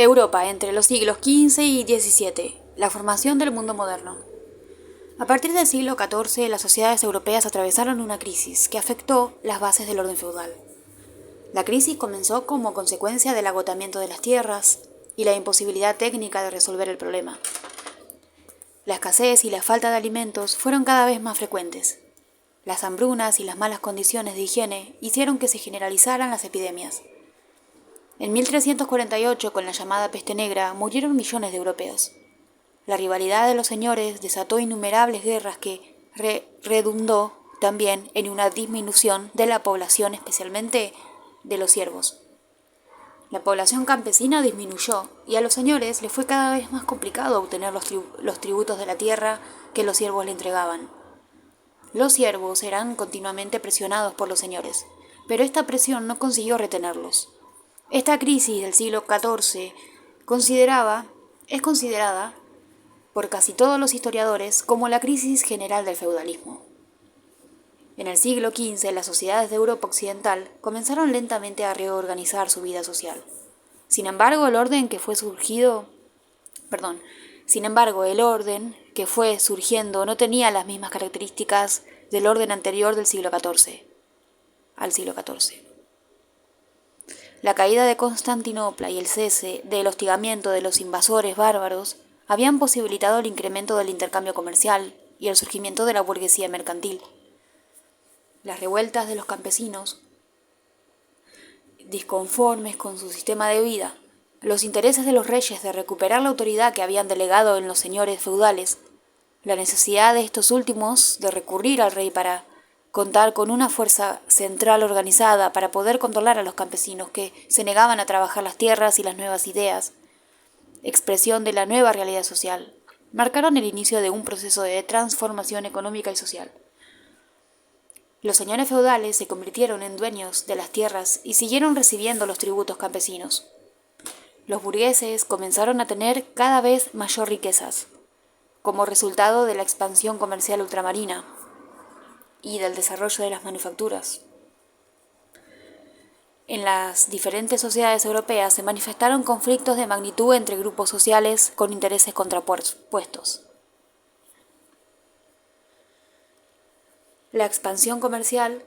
Europa entre los siglos XV y XVII. La formación del mundo moderno. A partir del siglo XIV, las sociedades europeas atravesaron una crisis que afectó las bases del orden feudal. La crisis comenzó como consecuencia del agotamiento de las tierras y la imposibilidad técnica de resolver el problema. La escasez y la falta de alimentos fueron cada vez más frecuentes. Las hambrunas y las malas condiciones de higiene hicieron que se generalizaran las epidemias. En 1348, con la llamada peste negra, murieron millones de europeos. La rivalidad de los señores desató innumerables guerras que redundó también en una disminución de la población, especialmente de los siervos. La población campesina disminuyó y a los señores les fue cada vez más complicado obtener los tributos de la tierra que los siervos le entregaban. Los siervos eran continuamente presionados por los señores, pero esta presión no consiguió retenerlos. Esta crisis del siglo XIV es considerada por casi todos los historiadores como la crisis general del feudalismo. En el siglo XV, las sociedades de Europa occidental comenzaron lentamente a reorganizar su vida social. Sin embargo, el orden que fue surgiendo no tenía las mismas características del orden anterior del siglo XIV al siglo XIV. La caída de Constantinopla y el cese del hostigamiento de los invasores bárbaros habían posibilitado el incremento del intercambio comercial y el surgimiento de la burguesía mercantil. Las revueltas de los campesinos, disconformes con su sistema de vida, los intereses de los reyes de recuperar la autoridad que habían delegado en los señores feudales, la necesidad de estos últimos de recurrir al rey para contar con una fuerza central organizada para poder controlar a los campesinos que se negaban a trabajar las tierras y las nuevas ideas, expresión de la nueva realidad social, marcaron el inicio de un proceso de transformación económica y social. Los señores feudales se convirtieron en dueños de las tierras y siguieron recibiendo los tributos campesinos. Los burgueses comenzaron a tener cada vez mayor riquezas, como resultado de la expansión comercial ultramarina y del desarrollo de las manufacturas. En las diferentes sociedades europeas se manifestaron conflictos de magnitud entre grupos sociales con intereses contrapuestos. La expansión comercial,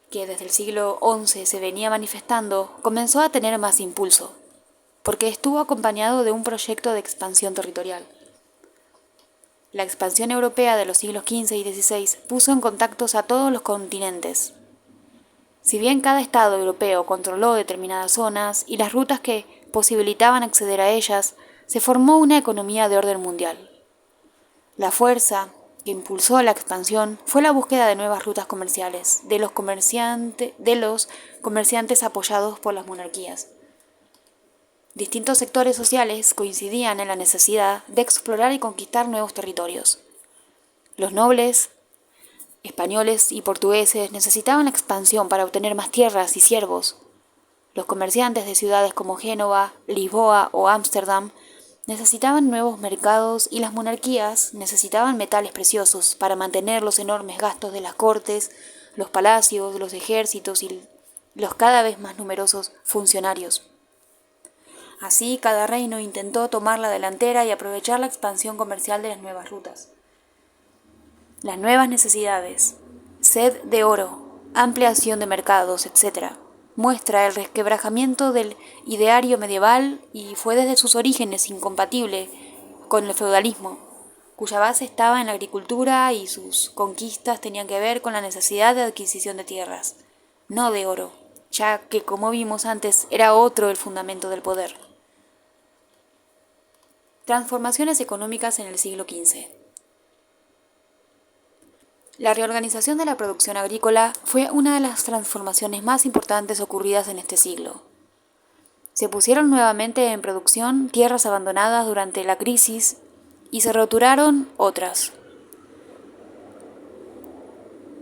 que desde el siglo XI se venía manifestando, comenzó a tener más impulso, porque estuvo acompañado de un proyecto de expansión territorial. La expansión europea de los siglos XV y XVI puso en contactos a todos los continentes. Si bien cada estado europeo controló determinadas zonas y las rutas que posibilitaban acceder a ellas, se formó una economía de orden mundial. La fuerza que impulsó la expansión fue la búsqueda de nuevas rutas comerciales de los comerciantes apoyados por las monarquías. Distintos sectores sociales coincidían en la necesidad de explorar y conquistar nuevos territorios. Los nobles españoles y portugueses necesitaban la expansión para obtener más tierras y siervos. Los comerciantes de ciudades como Génova, Lisboa o Ámsterdam necesitaban nuevos mercados y las monarquías necesitaban metales preciosos para mantener los enormes gastos de las cortes, los palacios, los ejércitos y los cada vez más numerosos funcionarios. Así, cada reino intentó tomar la delantera y aprovechar la expansión comercial de las nuevas rutas. Las nuevas necesidades, sed de oro, ampliación de mercados, etc., muestra el resquebrajamiento del ideario medieval y fue desde sus orígenes incompatible con el feudalismo, cuya base estaba en la agricultura y sus conquistas tenían que ver con la necesidad de adquisición de tierras, no de oro, ya que, como vimos antes, era otro el fundamento del poder. Transformaciones económicas en el siglo XV. La reorganización de la producción agrícola fue una de las transformaciones más importantes ocurridas en este siglo. Se pusieron nuevamente en producción tierras abandonadas durante la crisis y se roturaron otras.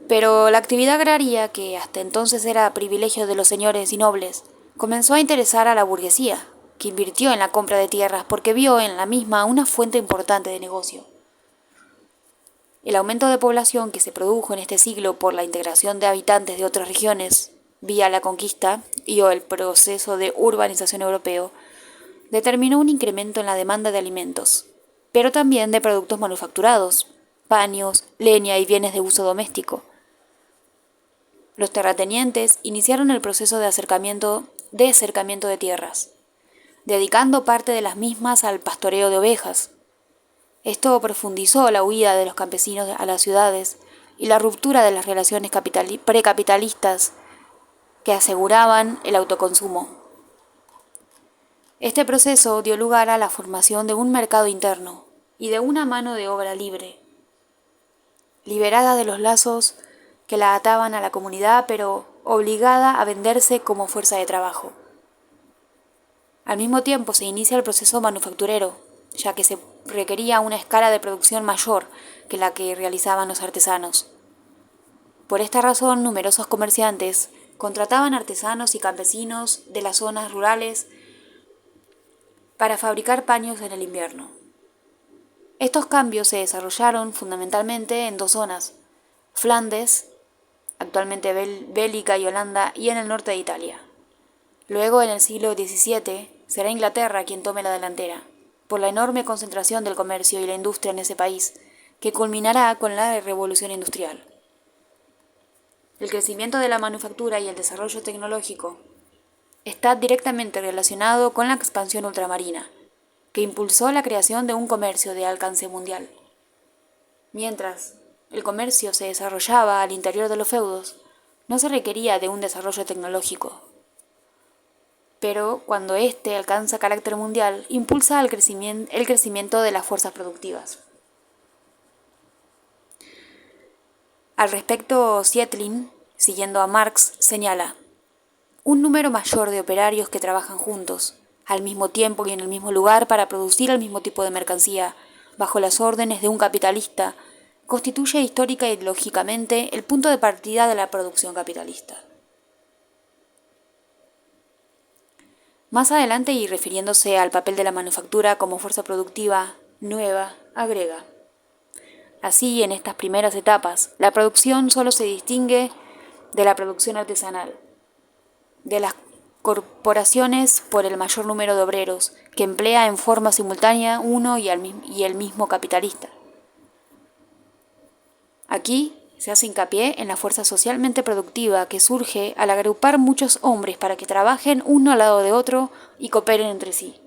Pero la actividad agraria, que hasta entonces era privilegio de los señores y nobles, comenzó a interesar a la burguesía, que invirtió en la compra de tierras porque vio en la misma una fuente importante de negocio. El aumento de población que se produjo en este siglo por la integración de habitantes de otras regiones vía la conquista y o el proceso de urbanización europeo determinó un incremento en la demanda de alimentos, pero también de productos manufacturados, paños, leña y bienes de uso doméstico. Los terratenientes iniciaron el proceso de cercamiento de tierras, dedicando parte de las mismas al pastoreo de ovejas. Esto profundizó la huida de los campesinos a las ciudades y la ruptura de las relaciones precapitalistas que aseguraban el autoconsumo. Este proceso dio lugar a la formación de un mercado interno y de una mano de obra libre, liberada de los lazos que la ataban a la comunidad, pero obligada a venderse como fuerza de trabajo. Al mismo tiempo se inicia el proceso manufacturero, ya que se requería una escala de producción mayor que la que realizaban los artesanos. Por esta razón, numerosos comerciantes contrataban artesanos y campesinos de las zonas rurales para fabricar paños en el invierno. Estos cambios se desarrollaron fundamentalmente en dos zonas: Flandes, actualmente Bélgica y Holanda, y en el norte de Italia. Luego, en el siglo XVII, será Inglaterra quien tome la delantera, por la enorme concentración del comercio y la industria en ese país, que culminará con la Revolución Industrial. El crecimiento de la manufactura y el desarrollo tecnológico está directamente relacionado con la expansión ultramarina, que impulsó la creación de un comercio de alcance mundial. Mientras el comercio se desarrollaba al interior de los feudos, no se requería de un desarrollo tecnológico. Pero cuando éste alcanza carácter mundial, impulsa el crecimiento de las fuerzas productivas. Al respecto, Sietlin, siguiendo a Marx, señala: un número mayor de operarios que trabajan juntos, al mismo tiempo y en el mismo lugar para producir el mismo tipo de mercancía, bajo las órdenes de un capitalista, constituye histórica y lógicamente el punto de partida de la producción capitalista. Más adelante, y refiriéndose al papel de la manufactura como fuerza productiva nueva, agrega: así, en estas primeras etapas, la producción solo se distingue de la producción artesanal, de las corporaciones por el mayor número de obreros, que emplea en forma simultánea uno y el mismo capitalista. Aquí se hace hincapié en la fuerza socialmente productiva que surge al agrupar muchos hombres para que trabajen uno al lado de otro y cooperen entre sí.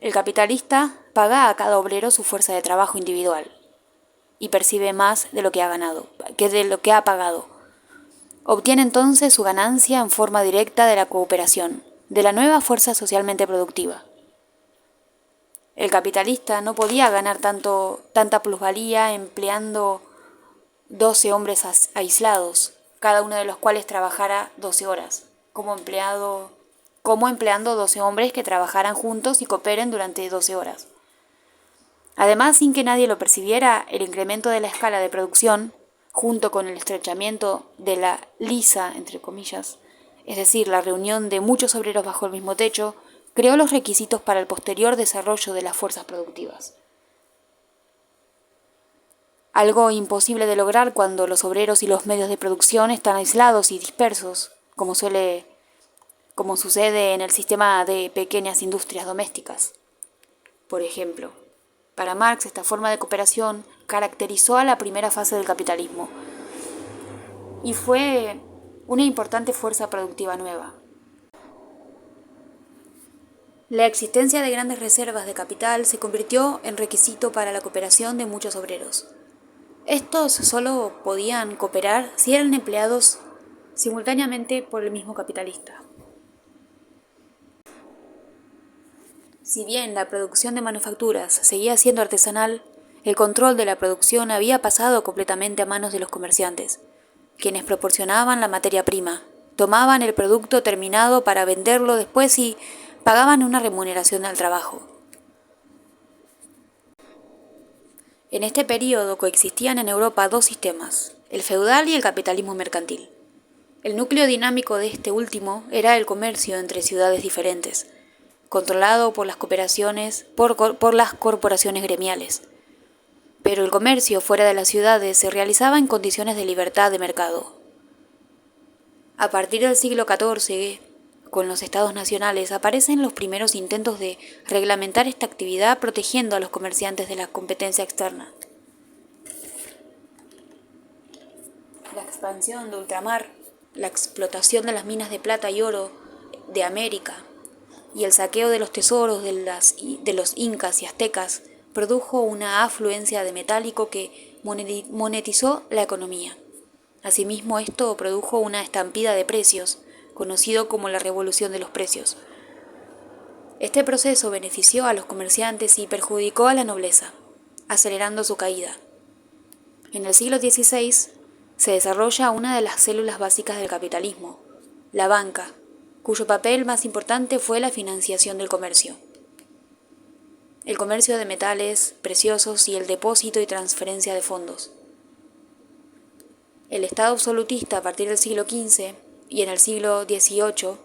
El capitalista paga a cada obrero su fuerza de trabajo individual y percibe más de lo que ha ganado, que de lo que ha pagado. Obtiene entonces su ganancia en forma directa de la cooperación, de la nueva fuerza socialmente productiva. El capitalista no podía ganar tanta plusvalía empleando 12 hombres aislados, cada uno de los cuales trabajara 12 horas, como empleando 12 hombres que trabajaran juntos y cooperen durante 12 horas. Además, sin que nadie lo percibiera, el incremento de la escala de producción, junto con el estrechamiento de la lisa, entre comillas, es decir, la reunión de muchos obreros bajo el mismo techo, creó los requisitos para el posterior desarrollo de las fuerzas productivas. Algo imposible de lograr cuando los obreros y los medios de producción están aislados y dispersos, como sucede en el sistema de pequeñas industrias domésticas. Por ejemplo, para Marx esta forma de cooperación caracterizó a la primera fase del capitalismo y fue una importante fuerza productiva nueva. La existencia de grandes reservas de capital se convirtió en requisito para la cooperación de muchos obreros. Estos solo podían cooperar si eran empleados simultáneamente por el mismo capitalista. Si bien la producción de manufacturas seguía siendo artesanal, el control de la producción había pasado completamente a manos de los comerciantes, quienes proporcionaban la materia prima, tomaban el producto terminado para venderlo después y pagaban una remuneración al trabajo. En este período coexistían en Europa dos sistemas, el feudal y el capitalismo mercantil. El núcleo dinámico de este último era el comercio entre ciudades diferentes, controlado por las por las corporaciones gremiales. Pero el comercio fuera de las ciudades se realizaba en condiciones de libertad de mercado. A partir del siglo XIV con los estados nacionales, aparecen los primeros intentos de reglamentar esta actividad protegiendo a los comerciantes de la competencia externa. La expansión de ultramar, la explotación de las minas de plata y oro de América y el saqueo de los tesoros de los incas y aztecas produjo una afluencia de metálico que monetizó la economía. Asimismo, esto produjo una estampida de precios, conocido como la Revolución de los Precios. Este proceso benefició a los comerciantes y perjudicó a la nobleza, acelerando su caída. En el siglo XVI se desarrolla una de las células básicas del capitalismo, la banca, cuyo papel más importante fue la financiación del comercio. El comercio de metales preciosos y el depósito y transferencia de fondos. El Estado absolutista a partir del siglo XV y en el siglo XVIII,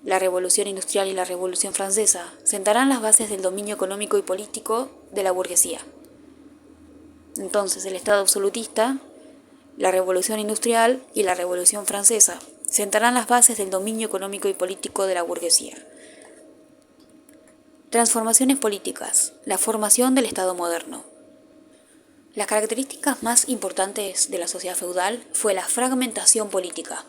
la Revolución Industrial y la Revolución Francesa sentarán las bases del dominio económico y político de la burguesía. Entonces, el Estado absolutista, la Revolución Industrial y la Revolución Francesa sentarán las bases del dominio económico y político de la burguesía. Transformaciones políticas, la formación del Estado moderno. Las características más importantes de la sociedad feudal fue la fragmentación política.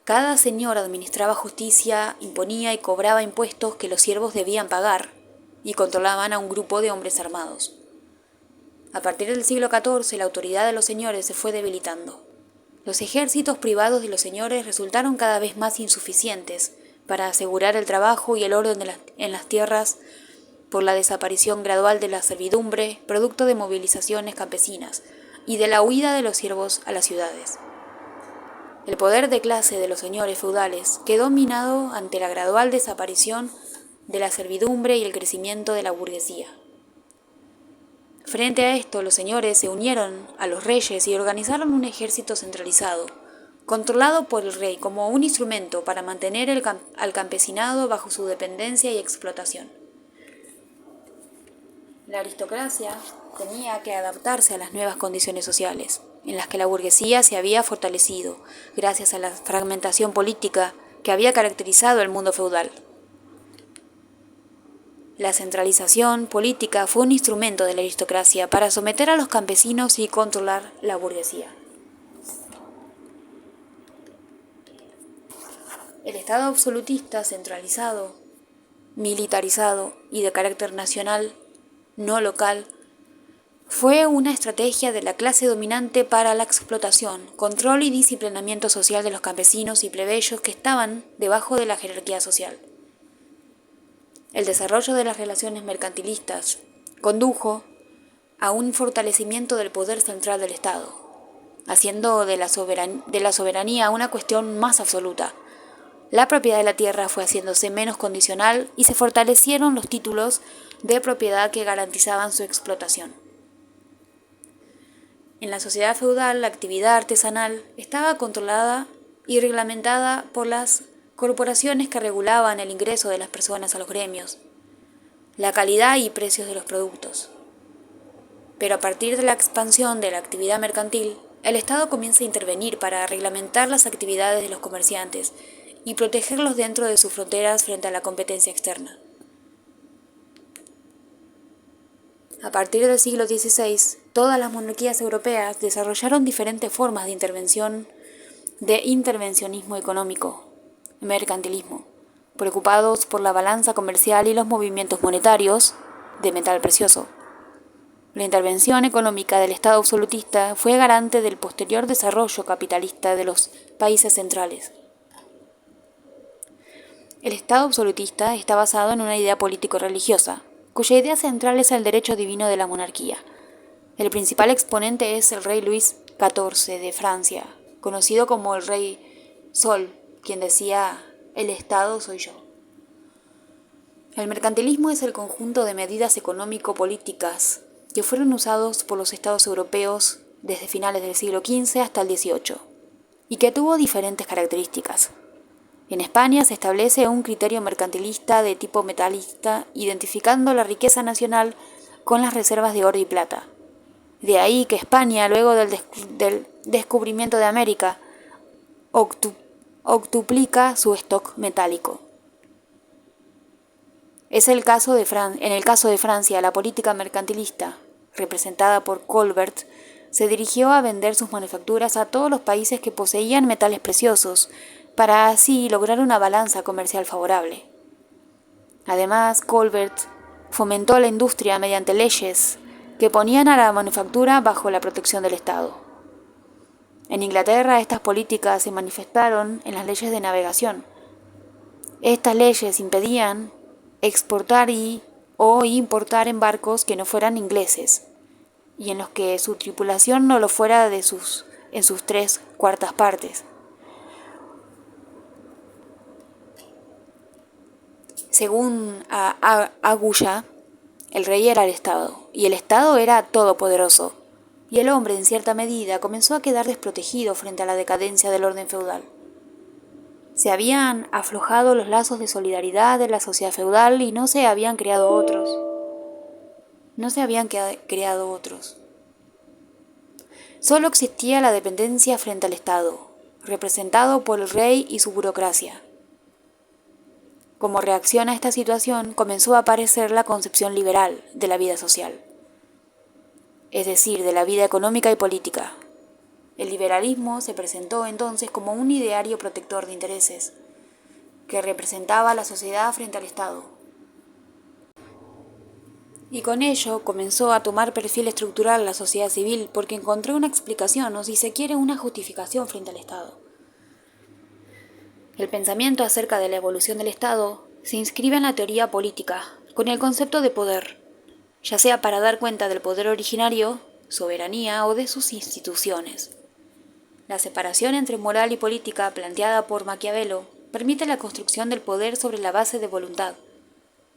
Cada señor administraba justicia, imponía y cobraba impuestos que los siervos debían pagar y controlaban a un grupo de hombres armados. A partir del siglo XIV, la autoridad de los señores se fue debilitando. Los ejércitos privados de los señores resultaron cada vez más insuficientes para asegurar el trabajo y el orden en las tierras por la desaparición gradual de la servidumbre, producto de movilizaciones campesinas, y de la huida de los siervos a las ciudades. El poder de clase de los señores feudales quedó minado ante la gradual desaparición de la servidumbre y el crecimiento de la burguesía. Frente a esto, los señores se unieron a los reyes y organizaron un ejército centralizado, controlado por el rey como un instrumento para mantener al campesinado bajo su dependencia y explotación. La aristocracia tenía que adaptarse a las nuevas condiciones sociales, en las que la burguesía se había fortalecido, gracias a la fragmentación política que había caracterizado el mundo feudal. La centralización política fue un instrumento de la aristocracia para someter a los campesinos y controlar la burguesía. El Estado absolutista, centralizado, militarizado y de carácter nacional, no local, fue una estrategia de la clase dominante para la explotación, control y disciplinamiento social de los campesinos y plebeyos que estaban debajo de la jerarquía social. El desarrollo de las relaciones mercantilistas condujo a un fortalecimiento del poder central del Estado, haciendo de la soberanía una cuestión más absoluta. La propiedad de la tierra fue haciéndose menos condicional y se fortalecieron los títulos de propiedad que garantizaban su explotación. En la sociedad feudal, la actividad artesanal estaba controlada y reglamentada por las corporaciones que regulaban el ingreso de las personas a los gremios, la calidad y precios de los productos. Pero a partir de la expansión de la actividad mercantil, el Estado comienza a intervenir para reglamentar las actividades de los comerciantes y protegerlos dentro de sus fronteras frente a la competencia externa. A partir del siglo XVI, todas las monarquías europeas desarrollaron diferentes formas de intervencionismo económico, mercantilismo, preocupados por la balanza comercial y los movimientos monetarios de metal precioso. La intervención económica del Estado absolutista fue garante del posterior desarrollo capitalista de los países centrales. El Estado absolutista está basado en una idea político-religiosa, cuya idea central es el derecho divino de la monarquía. El principal exponente es el rey Luis XIV de Francia, conocido como el Rey Sol, quien decía: "El Estado soy yo". El mercantilismo es el conjunto de medidas económico-políticas que fueron usados por los estados europeos desde finales del siglo XV hasta el XVIII, y que tuvo diferentes características. En España se establece un criterio mercantilista de tipo metalista, identificando la riqueza nacional con las reservas de oro y plata. De ahí que España, luego del descubrimiento de América, octuplica su stock metálico. En el caso de Francia, la política mercantilista, representada por Colbert, se dirigió a vender sus manufacturas a todos los países que poseían metales preciosos, para así lograr una balanza comercial favorable. Además, Colbert fomentó la industria mediante leyes que ponían a la manufactura bajo la protección del Estado. En Inglaterra, estas políticas se manifestaron en las leyes de navegación. Estas leyes impedían exportar o importar en barcos que no fueran ingleses y en los que su tripulación no lo fuera en sus 3/4 partes. Según Agulla, el rey era el Estado, y el Estado era todopoderoso, y el hombre, en cierta medida, comenzó a quedar desprotegido frente a la decadencia del orden feudal. Se habían aflojado los lazos de solidaridad de la sociedad feudal y no se habían creado otros. Solo existía la dependencia frente al Estado, representado por el rey y su burocracia. Como reacción a esta situación, comenzó a aparecer la concepción liberal de la vida social, es decir, de la vida económica y política. El liberalismo se presentó entonces como un ideario protector de intereses, que representaba a la sociedad frente al Estado. Y con ello comenzó a tomar perfil estructural la sociedad civil porque encontró una explicación o, si se quiere, una justificación frente al Estado. El pensamiento acerca de la evolución del Estado se inscribe en la teoría política, con el concepto de poder, ya sea para dar cuenta del poder originario, soberanía o de sus instituciones. La separación entre moral y política planteada por Maquiavelo permite la construcción del poder sobre la base de voluntad.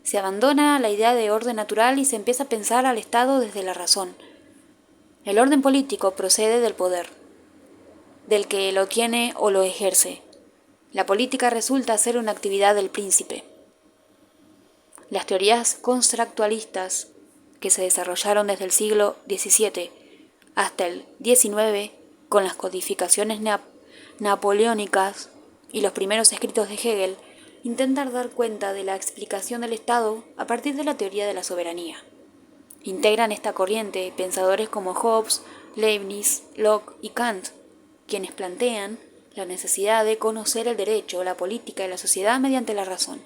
Se abandona la idea de orden natural y se empieza a pensar al Estado desde la razón. El orden político procede del poder, del que lo tiene o lo ejerce. La política resulta ser una actividad del príncipe. Las teorías constructualistas, que se desarrollaron desde el siglo XVII hasta el XIX, con las codificaciones napoleónicas y los primeros escritos de Hegel, intentan dar cuenta de la explicación del Estado a partir de la teoría de la soberanía. Integran esta corriente pensadores como Hobbes, Leibniz, Locke y Kant, quienes plantean la necesidad de conocer el derecho, la política y la sociedad mediante la razón,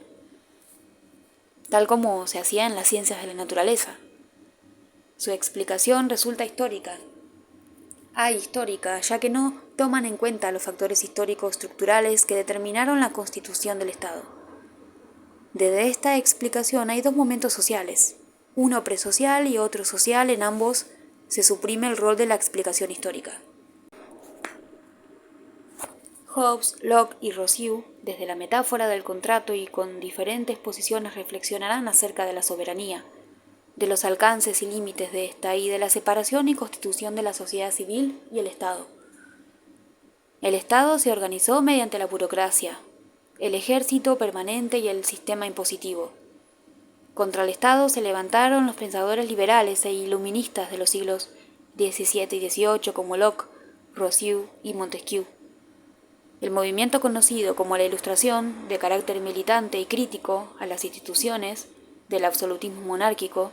tal como se hacía en las ciencias de la naturaleza. Su explicación resulta histórica, ya que no toman en cuenta los factores históricos estructurales que determinaron la constitución del Estado. Desde esta explicación hay dos momentos sociales, uno presocial y otro social. En ambos se suprime el rol de la explicación histórica. Hobbes, Locke y Rousseau, desde la metáfora del contrato y con diferentes posiciones, reflexionarán acerca de la soberanía, de los alcances y límites de esta y de la separación y constitución de la sociedad civil y el Estado. El Estado se organizó mediante la burocracia, el ejército permanente y el sistema impositivo. Contra el Estado se levantaron los pensadores liberales e iluministas de los siglos XVII y XVIII como Locke, Rousseau y Montesquieu. El movimiento conocido como la Ilustración, de carácter militante y crítico a las instituciones del absolutismo monárquico,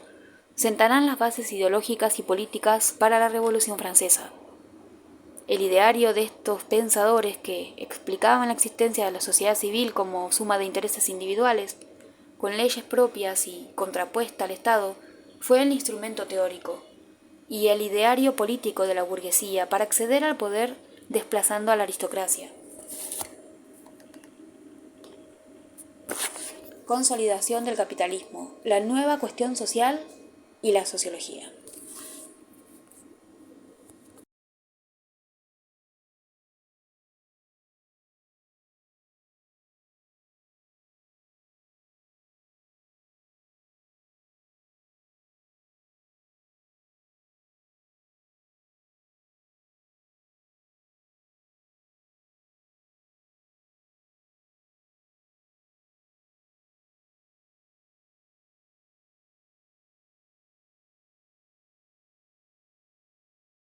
sentarán las bases ideológicas y políticas para la Revolución Francesa. El ideario de estos pensadores, que explicaban la existencia de la sociedad civil como suma de intereses individuales, con leyes propias y contrapuesta al Estado, fue el instrumento teórico, y el ideario político de la burguesía para acceder al poder desplazando a la aristocracia. Consolidación del capitalismo, la nueva cuestión social y la sociología.